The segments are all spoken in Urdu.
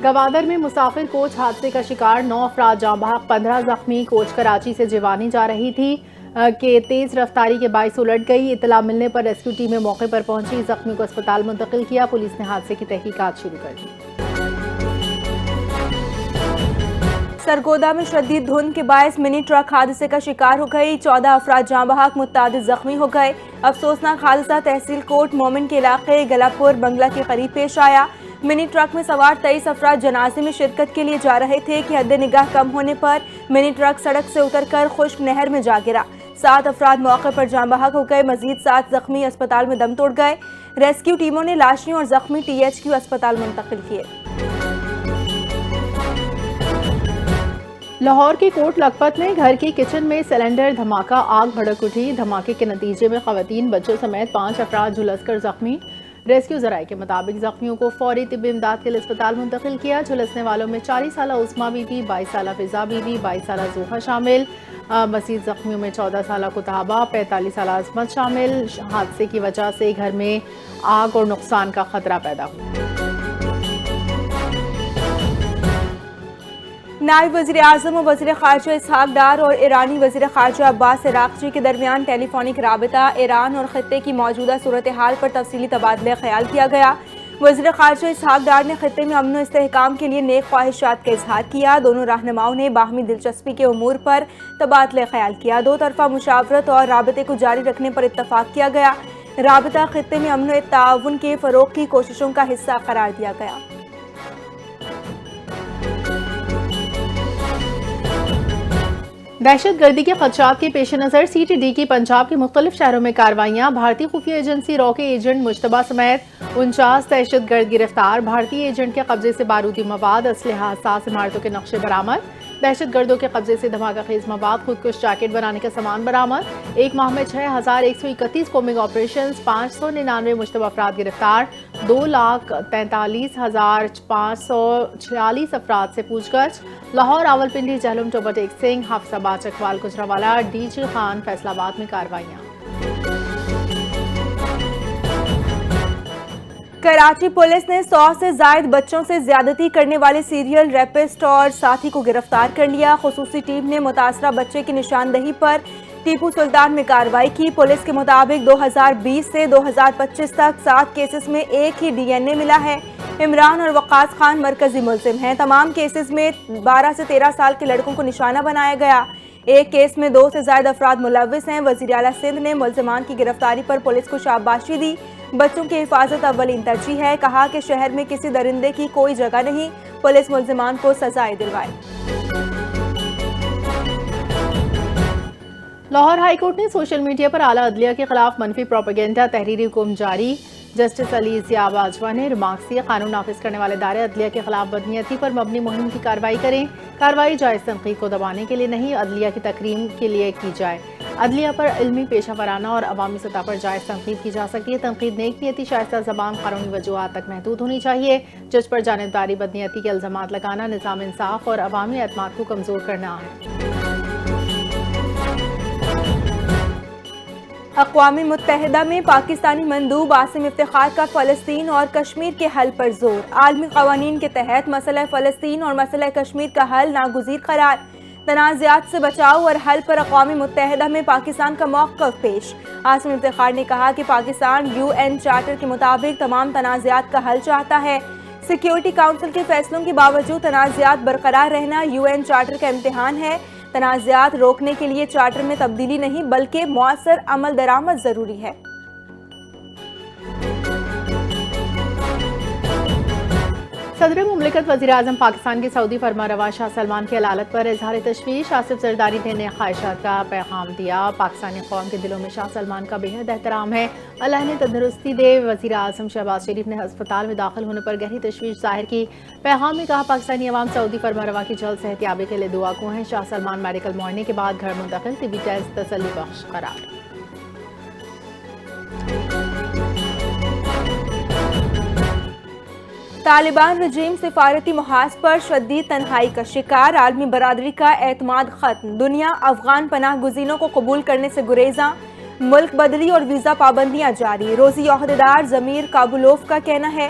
گوادر میں مسافر کوچ حادثے کا شکار 9 افراد جاں بحق 15 زخمی. کوچ کراچی سے جیوانی جا رہی تھی کہ تیز رفتاری کے باعث الٹ گئی. اطلاع ملنے پر ریسکیو ٹیمیں موقع پر پہنچی. زخمیوں کو اسپتال منتقل کیا. پولیس نے حادثے کی تحقیقات شروع کر دی. سرگودا میں شدید دھند کے باعث منی ٹرک حادثے کا شکار ہو گئی. 14 افراد جاں بحق متعدد زخمی ہو گئے. افسوسناک حادثہ تحصیل کوٹ مومن کے علاقے گلاپور بنگلہ کے قریب پیش آیا. منی ٹرک میں سوار 23 افراد جنازے میں شرکت کے لیے جا رہے تھے کہ حد نگاہ کم ہونے پر منی ٹرک سڑک سے اتر کر خشک نہر میں جا گرا. 7 افراد موقع پر جاں بحق ہو گئے. مزید 7 زخمی اسپتال میں دم توڑ گئے. ریسکیو ٹیموں نے لاشیں اور زخمی THQ اسپتال منتقل کیے. لاہور کے کوٹ لکھپت میں گھر کی کچن میں سلنڈر دھماکہ. آگ بھڑک اٹھی. دھماکے کے نتیجے میں خواتین بچوں سمیت 5 افراد جھلس کر زخمی. ریسکیو ذرائع کے مطابق زخمیوں کو فوری طبی امداد کے لیے اسپتال منتقل کیا. جھلسنے والوں میں 40 سالہ عثما بی بی، 22 سالہ فضا بی بی، 22 سالہ زوہا شامل. مزید زخمیوں میں 14 سالہ کتابہ، 45 سالہ عصمت شامل. حادثے کی وجہ سے گھر میں آگ اور نقصان کا خطرہ پیدا ہوا. نائب وزیر اعظم و وزیر خارجہ اسحاق ڈار اور ایرانی وزیر خارجہ عباس عراقچی کے درمیان ٹیلی فونک رابطہ. ایران اور خطے کی موجودہ صورتحال پر تفصیلی تبادلہ خیال کیا گیا. وزیر خارجہ اسحاق ڈار نے خطے میں امن و استحکام کے لیے نیک خواہشات کا اظہار کیا. دونوں رہنماؤں نے باہمی دلچسپی کے امور پر تبادلہ خیال کیا. دو طرفہ مشاورت اور رابطے کو جاری رکھنے پر اتفاق کیا گیا. رابطہ خطے میں امن و تعاون کے فروغ کی کوششوں کا حصہ قرار دیا گیا. دہشت گردی کے خدشات کے پیش نظر CTD کی پنجاب کے مختلف شہروں میں کارروائیاں. بھارتی خفیہ ایجنسی رو کے ایجنٹ مشتبہ سمیت 49 دہشت گرد گرفتار. بھارتی ایجنٹ کے قبضے سے بارودی مواد، اسلحہ، حساس عمارتوں کے نقشے برآمد. دہشت گردوں کے قبضے سے دھماکہ خیز مواد، خودکش جیکٹ بنانے کا سامان برآمد. ایک ماہ میں 6131 کومنگ آپریشنز. 599 مشتبہ افراد گرفتار. 2,43,546 افراد سے پوچھ گچھ. لاہور، راولپنڈی، جہلم، ٹوبہ ٹیک سنگھ، حفظ آباد، چکوال، گجرانوالہ، DG خان، فیصل آباد میں کارروائیاں. کراچی پولیس نے 100 سے زائد بچوں سے زیادتی کرنے والے سیریل ریپسٹ اور ساتھی کو گرفتار کر لیا. خصوصی ٹیم نے متاثرہ بچے کی نشاندہی پر ٹیپو سلطان میں کارروائی کی. پولیس کے مطابق 2020 سے 2025 تک 7 کیسز میں ایک ہی DNA ملا ہے. عمران اور وقاص خان مرکزی ملزم ہیں. تمام کیسز میں 12 سے 13 سال کے لڑکوں کو نشانہ بنایا گیا. ایک کیس میں 2 سے زائد افراد ملوث ہیں. وزیر اعلیٰ سندھ نے ملزمان کی گرفتاری پر پولیس کو شاباشی دی. بچوں کی حفاظت اولین ترجیح ہے. کہا کہ شہر میں کسی درندے کی کوئی جگہ نہیں. پولیس ملزمان کو سزائیں دلوائے. لاہور ہائی کورٹ نے سوشل میڈیا پر اعلیٰ عدلیہ کے خلاف منفی پروپیگنڈا تحریری حکم جاری. جسٹس علی ضیاء باجوہ نے ریمارکس دیا. قانون نافذ کرنے والے ادارے عدلیہ کے خلاف بدنیتی پر مبنی مہم کی کارروائی کریں. کارروائی جائز تنقید کو دبانے کے لیے نہیں، عدلیہ کی تکریم کے لیے کی جائے. عدلیہ پر علمی، پیشہ ورانہ اور عوامی سطح پر جائز تنقید کی جا سکتی ہے. تنقید نیک نیتی، شائستہ زبان، قانونی وجوہات تک محدود ہونی چاہیے. جج پر جانبداری، بدنیتی کے الزامات لگانا نظام انصاف اور عوامی اعتماد کو کمزور کرنا ہے. اقوام متحدہ میں پاکستانی مندوب عاصم افتخار کا فلسطین اور کشمیر کے حل پر زور. عالمی قوانین کے تحت مسئلہ فلسطین اور مسئلہ کشمیر کا حل ناگزیر قرار. تنازعات سے بچاؤ اور حل پر اقوام متحدہ میں پاکستان کا موقف پیش. عاصم افتخار نے کہا کہ پاکستان UN چارٹر کے مطابق تمام تنازعات کا حل چاہتا ہے. سیکیورٹی کونسل کے فیصلوں کے باوجود تنازعات برقرار رہنا UN چارٹر کا امتحان ہے. تنازعات روکنے کے لیے چارٹر میں تبدیلی نہیں بلکہ مؤثر عمل درآمد ضروری ہے. صدر مملکت وزیر اعظم پاکستان کے سعودی فرمانروا شاہ سلمان کی علالت پر اظہار تشویش. آصف زرداری نے نیک خواہشات کا پیغام دیا. پاکستانی قوم کے دلوں میں شاہ سلمان کا بے حد احترام ہے. اللہ نے تندرستی دے. وزیر اعظم شہباز شریف نے ہسپتال میں داخل ہونے پر گہری تشویش ظاہر کی. پیغام میں کہا پاکستانی عوام سعودی فرمانروا کی جلد صحتیابی کے لیے دعا گو ہیں. شاہ سلمان میڈیکل معائنے کے بعد گھر منتقل. طبی ٹیسٹ تسلی بخش قرار. طالبان رجیم سفارتی محاذ پر شدید تنہائی کا شکار. عالمی برادری کا اعتماد ختم. دنیا افغان پناہ گزینوں کو قبول کرنے سے گریزاں. ملک بدری اور ویزا پابندیاں جاری. روسی عہدیدار ضمیر کابولوف کا کہنا ہے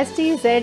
STZ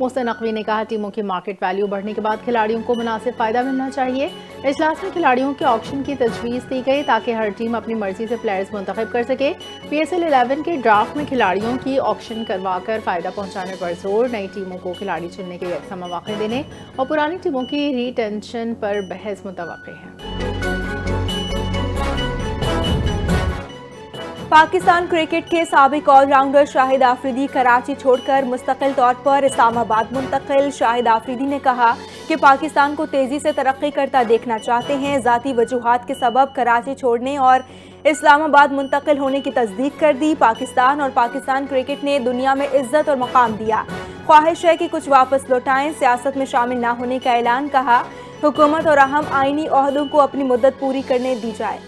محسن نقوی نے کہا ٹیموں کی مارکیٹ ویلیو بڑھنے کے بعد کھلاڑیوں کو مناسب فائدہ ملنا چاہیے. اجلاس میں کھلاڑیوں کے آکشن کی تجویز دی گئی تاکہ ہر ٹیم اپنی مرضی سے پلیئرز منتخب کر سکے. PSL 11 کے ڈرافٹ میں کھلاڑیوں کی آکشن کروا کر فائدہ پہنچانے پر زور. نئی ٹیموں کو کھلاڑی چننے کے یکساں مواقع دینے اور پرانی ٹیموں کی ریٹینشن پر بحث متوقع ہے. پاکستان کرکٹ کے سابق آل راؤنڈر شاہد آفریدی کراچی چھوڑ کر مستقل طور پر اسلام آباد منتقل. شاہد آفریدی نے کہا کہ پاکستان کو تیزی سے ترقی کرتا دیکھنا چاہتے ہیں. ذاتی وجوہات کے سبب کراچی چھوڑنے اور اسلام آباد منتقل ہونے کی تصدیق کر دی. پاکستان اور پاکستان کرکٹ نے دنیا میں عزت اور مقام دیا. خواہش ہے کہ کچھ واپس لوٹائیں. سیاست میں شامل نہ ہونے کا اعلان. کہا حکومت اور اہم آئینی عہدوں کو اپنی مدت پوری کرنے دی جائے.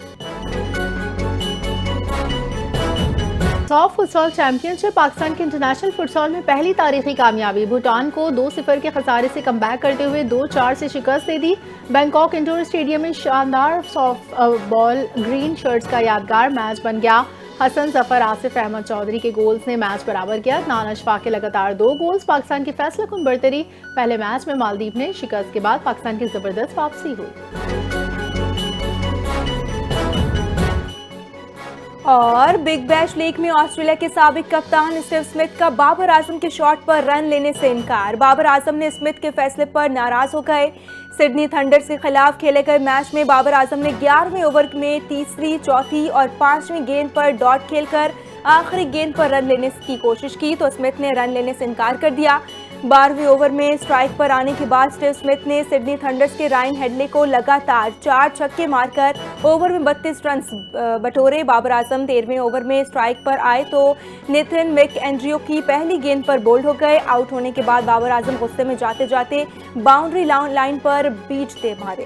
ساف فٹسال چیمپئن شپ پاکستان کے انٹرنیشنل فٹسال میں پہلی تاریخی کامیابی. بھوٹان کو 2-0 کے خسارے سے کم بیک کرتے ہوئے 2-4 سے شکست دے دی. بینکاک انڈور اسٹیڈیم میں شاندار سافٹ بال گرین شرٹس کا یادگار میچ بن گیا. حسن ظفر آصف احمد چودھری کے گولز نے میچ برابر کیا. عدنان اشفاق کے لگاتار 2 گولز پاکستان کی فیصلہ کن برتری. پہلے میچ میں مالدیپ نے شکست کے بعد پاکستان کی زبردست واپسی ہوئی. اور بگ بیش لیگ میں آسٹریلیا کے سابق کپتان اسٹیو اسمتھ کا بابر اعظم کے شاٹ پر رن لینے سے انکار. بابر اعظم نے اسمتھ کے فیصلے پر ناراض ہو گئے. سڈنی تھنڈرز کے خلاف کھیلے گئے میچ میں بابر اعظم نے 11ویں اوور میں تیسری، چوتھی اور 5ویں گیند پر ڈاٹ کھیل کر آخری گیند پر رن لینے کی کوشش کی تو اسمتھ نے رن لینے سے انکار کر دیا. 12ویں اوور میں سٹرائک پر آنے کے بعد اسٹیو اسمتھ نے سڈنی تھنڈرز کے رائن ہیڈلے کو لگاتار 4 چھکے مار کر اوور میں 32 رنز بٹورے. بابر اعظم 13ویں اوور میں سٹرائک پر آئے تو نیتھن میک اینڈریو کی پہلی گیند پر بولڈ ہو گئے. آؤٹ ہونے کے بعد بابر اعظم غصے میں جاتے جاتے باؤنڈری لائن پر بیچ دے مارے.